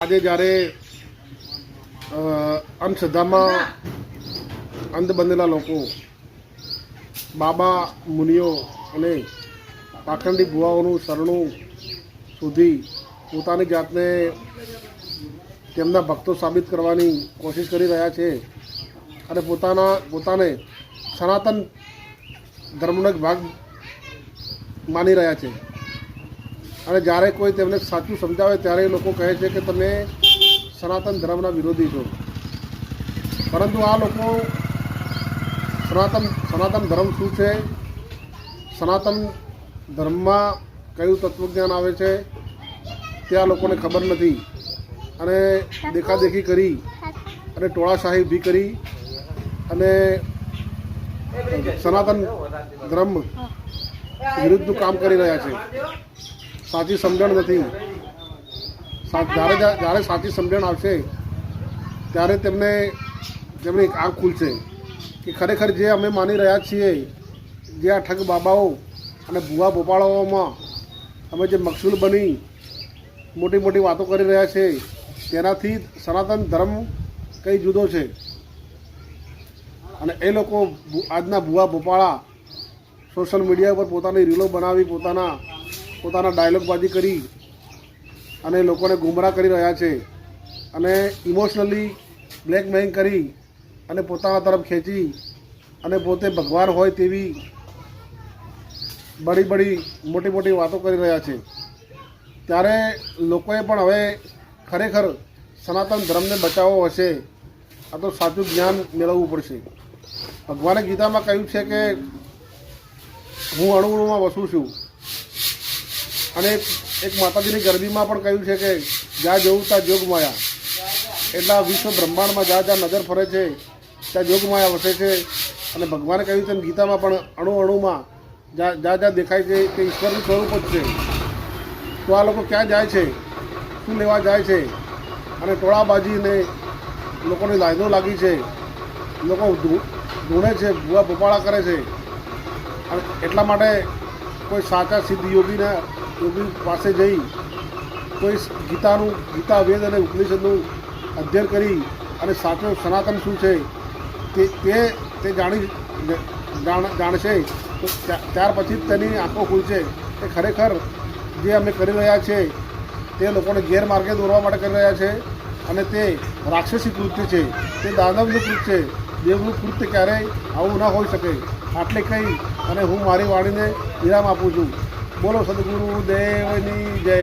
આજે જ્યારે અંધશ્રદ્ધામાં અંધ બનેલા લોકો બાબા મુનિઓ અને પાખંડી ભુવાઓનું શરણું શોધી પોતાની જાતને તેમના ભક્તો સાબિત કરવાની કોશિશ કરી રહ્યા છે અને પોતાને સનાતન ધર્મનો એક ભાગ માની રહ્યા છે. અને જ્યારે કોઈ તેમને સાચું સમજાવે ત્યારે એ લોકો કહે છે કે તમે સનાતન ધર્મના વિરોધી છો. પરંતુ આ લોકો સનાતન ધર્મ શું છે, સનાતન ધર્મમાં કયું તત્વજ્ઞાન આવે છે તે આ લોકોને ખબર નથી. અને દેખાદેખી કરી અને ટોળાશાહી ઊભી કરી અને સનાતન ધર્મ વિરુદ્ધનું કામ કરી રહ્યા છે. સાચી સમજણ નથી. જ્યારે સાચી સમજણ આવશે ત્યારે તેમની એક આંખ ખુલશે કે ખરેખર જે અમે માની રહ્યા છીએ, જે આ ઠગ બાબાઓ અને ભૂવા ભોપાળાઓમાં અમે જે મકસૂલ બની મોટી મોટી વાતો કરી રહ્યા છે તેનાથી સનાતન ધર્મ કંઈ જુદો છે. અને એ લોકો આજના ભૂવા ભોપાળા સોશિયલ મીડિયા પર પોતાની રીલો બનાવી પોતાના ડાયલોગબાજી કરી અને લોકોને ગુમરાહ કરી રહ્યા છે અને ઇમોશનલી બ્લેકમેલિંગ કરી અને પોતાના તરફ ખેંચી અને પોતે ભગવાન હોય તેવી બડી મોટી વાતો કરી રહ્યા છે. ત્યારે લોકોએ પણ હવે ખરેખર સનાતન ધર્મને બચાવવો હશે. આ તો સાચું જ્ઞાન મેળવવું પડશે. ભગવાને ગીતામાં કહ્યું છે કે હું અણુમાં વસું છું. અને એક માતાજીની ગરબીમાં પણ કહ્યું છે કે જ્યાં જવું ત્યાં જોગમાયા. એટલા વિશ્વ બ્રહ્માંડમાં જ્યાં નજર ફરે છે ત્યાં જોગમાયા વસે છે. અને ભગવાને કહ્યું તેમ ગીતામાં પણ અણુમાં જ્યાં દેખાય છે કે ઈશ્વરનું સ્વરૂપ જ છે. તો આ લોકો ક્યાં જાય છે, શું લેવા જાય છે? અને ટોળાબાજીને લોકોની લાઈનો લાગી છે, લોકો ધૂણે છે, ભૂવા ભોપાળા કરે છે. અને એટલા માટે કોઈ સાચા સિદ્ધ યોગી પાસે જઈ કોઈ ગીતા વેદ અને ઉપનિષદનું અધ્યયન કરી અને સાચું સનાતન શું છે તે જાણશે તો ત્યાર પછી જ તેની આંખો ખુલશે કે ખરેખર જે અમે કરી રહ્યા છીએ તે લોકોને ગેરમાર્ગે દોરવા માટે કરી રહ્યા છે. અને તે રાક્ષસી કૃત્ય છે, તે દાનવનું કૃત્ય છે. દેવનું કૃત્ય ક્યારેય આવું ન હોઈ શકે. આટલે કહી અને હું મારી વાણીને વિરામ આપું છું. બોલો સદગુરુ દેવની જય.